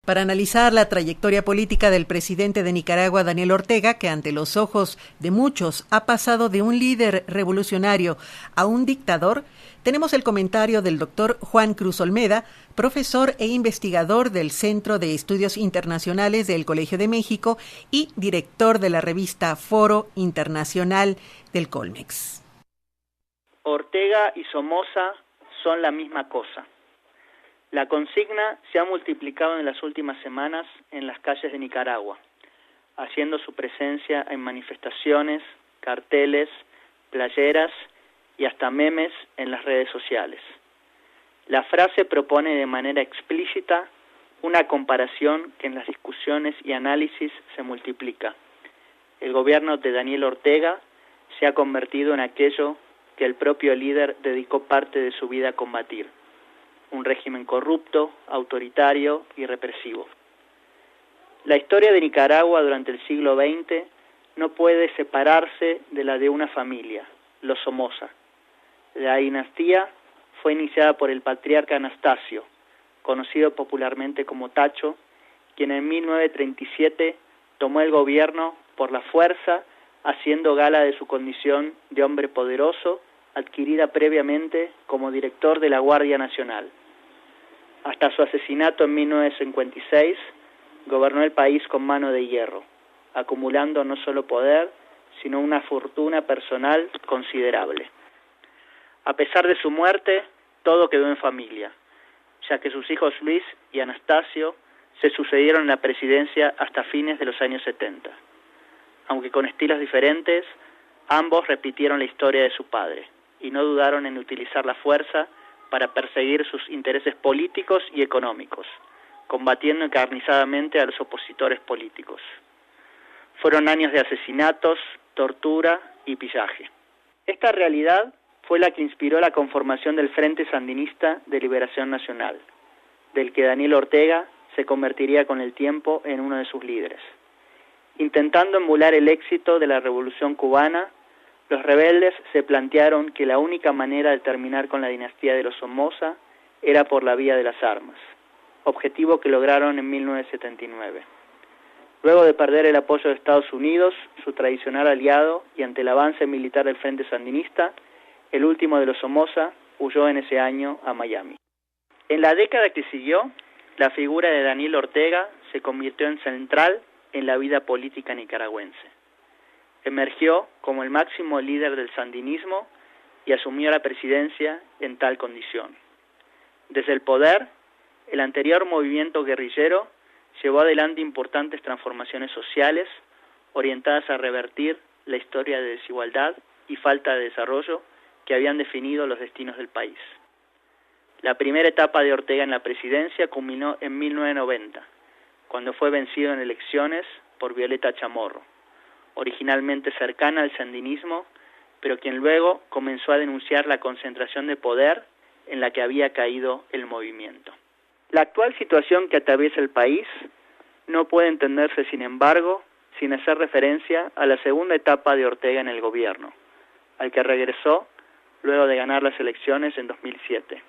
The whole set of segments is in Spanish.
para analizar la trayectoria política del presidente de Nicaragua, Daniel Ortega, que ante los ojos de muchos ha pasado de un líder revolucionario a un dictador, tenemos el comentario del doctor Juan Cruz Olmeda, profesor e investigador del Centro de Estudios Internacionales del Colegio de México y director de la revista Foro Internacional del Colmex. Ortega y Somoza son la misma cosa. La consigna se ha multiplicado en las últimas semanas en las calles de Nicaragua, haciendo su presencia en manifestaciones, carteles, playeras y hasta memes en las redes sociales. La frase propone de manera explícita una comparación que en las discusiones y análisis se multiplica. El gobierno de Daniel Ortega se ha convertido en aquello que el propio líder dedicó parte de su vida a combatir: un régimen corrupto, autoritario y represivo. La historia de Nicaragua durante el siglo XX no puede separarse de la de una familia, los Somoza. La dinastía fue iniciada por el patriarca Anastasio, conocido popularmente como Tacho, quien en 1937 tomó el gobierno por la fuerza, haciendo gala de su condición de hombre poderoso, adquirida previamente como director de la Guardia Nacional. Hasta su asesinato en 1956, gobernó el país con mano de hierro, acumulando no solo poder, sino una fortuna personal considerable. A pesar de su muerte, todo quedó en familia, ya que sus hijos Luis y Anastasio se sucedieron en la presidencia hasta fines de los años 70. Aunque con estilos diferentes, ambos repitieron la historia de su padre y no dudaron en utilizar la fuerza para perseguir sus intereses políticos y económicos, combatiendo encarnizadamente a los opositores políticos. Fueron años de asesinatos, tortura y pillaje. Esta realidad fue la que inspiró la conformación del Frente Sandinista de Liberación Nacional, del que Daniel Ortega se convertiría con el tiempo en uno de sus líderes. Intentando emular el éxito de la Revolución Cubana, los rebeldes se plantearon que la única manera de terminar con la dinastía de los Somoza era por la vía de las armas, objetivo que lograron en 1979. Luego de perder el apoyo de Estados Unidos, su tradicional aliado, y ante el avance militar del Frente Sandinista, el último de los Somoza huyó en ese año a Miami. En la década que siguió, la figura de Daniel Ortega se convirtió en central en la vida política nicaragüense. Emergió como el máximo líder del sandinismo y asumió la presidencia en tal condición. Desde el poder, el anterior movimiento guerrillero llevó adelante importantes transformaciones sociales orientadas a revertir la historia de desigualdad y falta de desarrollo que habían definido los destinos del país. La primera etapa de Ortega en la presidencia culminó en 1990, cuando fue vencido en elecciones por Violeta Chamorro, originalmente cercana al sandinismo, pero quien luego comenzó a denunciar la concentración de poder en la que había caído el movimiento. La actual situación que atraviesa el país no puede entenderse, sin embargo, sin hacer referencia a la segunda etapa de Ortega en el gobierno, al que regresó luego de ganar las elecciones en 2007.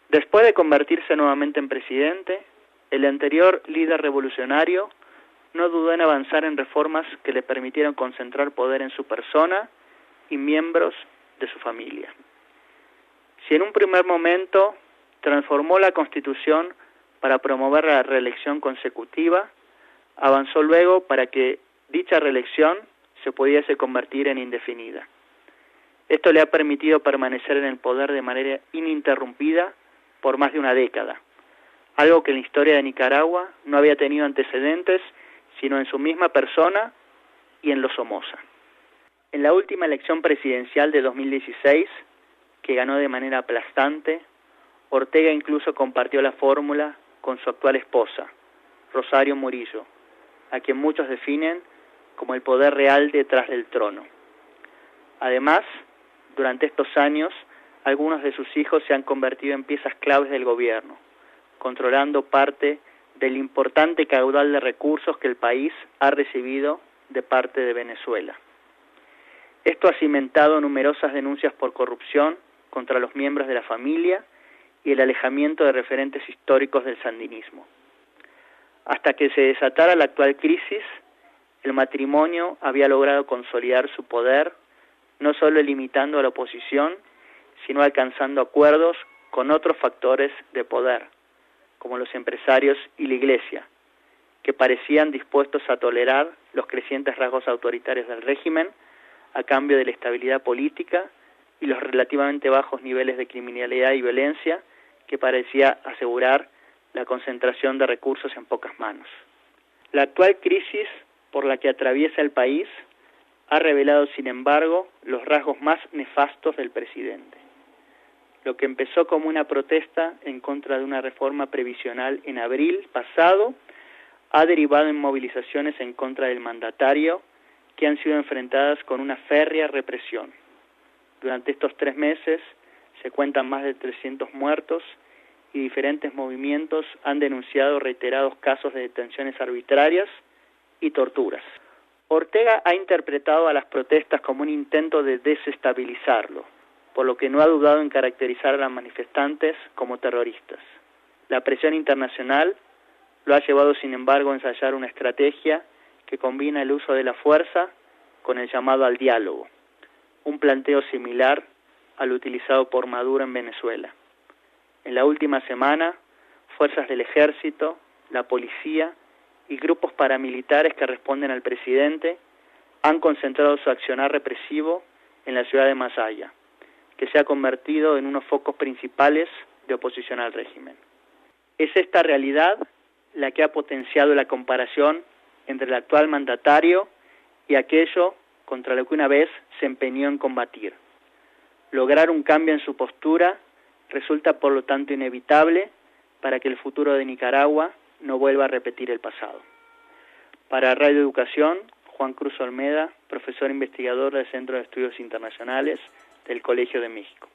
Después de convertirse nuevamente en presidente, el anterior líder revolucionario no dudó en avanzar en reformas que le permitieron concentrar poder en su persona y miembros de su familia. Si en un primer momento transformó la Constitución para promover la reelección consecutiva, avanzó luego para que dicha reelección se pudiese convertir en indefinida. Esto le ha permitido permanecer en el poder de manera ininterrumpida por más de una década, algo que en la historia de Nicaragua no había tenido antecedentes sino en su misma persona y en los Somoza. En la última elección presidencial de 2016, que ganó de manera aplastante, Ortega incluso compartió la fórmula con su actual esposa, Rosario Murillo, a quien muchos definen como el poder real detrás del trono. Además, durante estos años, algunos de sus hijos se han convertido en piezas claves del gobierno, controlando parte del importante caudal de recursos que el país ha recibido de parte de Venezuela. Esto ha cimentado numerosas denuncias por corrupción contra los miembros de la familia y el alejamiento de referentes históricos del sandinismo. Hasta que se desatara la actual crisis, el matrimonio había logrado consolidar su poder, no solo limitando a la oposición, sino alcanzando acuerdos con otros factores de poder, como los empresarios y la Iglesia, que parecían dispuestos a tolerar los crecientes rasgos autoritarios del régimen a cambio de la estabilidad política y los relativamente bajos niveles de criminalidad y violencia que parecía asegurar la concentración de recursos en pocas manos. La actual crisis por la que atraviesa el país ha revelado, sin embargo, los rasgos más nefastos del presidente. Lo que empezó como una protesta en contra de una reforma previsional en abril pasado ha derivado en movilizaciones en contra del mandatario que han sido enfrentadas con una férrea represión. Durante estos 3 meses se cuentan más de 300 muertos y diferentes movimientos han denunciado reiterados casos de detenciones arbitrarias y torturas. Ortega ha interpretado a las protestas como un intento de desestabilizarlo, por lo que no ha dudado en caracterizar a los manifestantes como terroristas. La presión internacional lo ha llevado, sin embargo, a ensayar una estrategia que combina el uso de la fuerza con el llamado al diálogo, un planteo similar al utilizado por Maduro en Venezuela. En la última semana, fuerzas del ejército, la policía y grupos paramilitares que responden al presidente han concentrado su accionar represivo en la ciudad de Masaya, que se ha convertido en unos focos principales de oposición al régimen. Es esta realidad la que ha potenciado la comparación entre el actual mandatario y aquello contra lo que una vez se empeñó en combatir. Lograr un cambio en su postura resulta por lo tanto inevitable para que el futuro de Nicaragua no vuelva a repetir el pasado. Para Radio Educación, Juan Cruz Olmeda, profesor investigador del Centro de Estudios Internacionales del Colegio de México.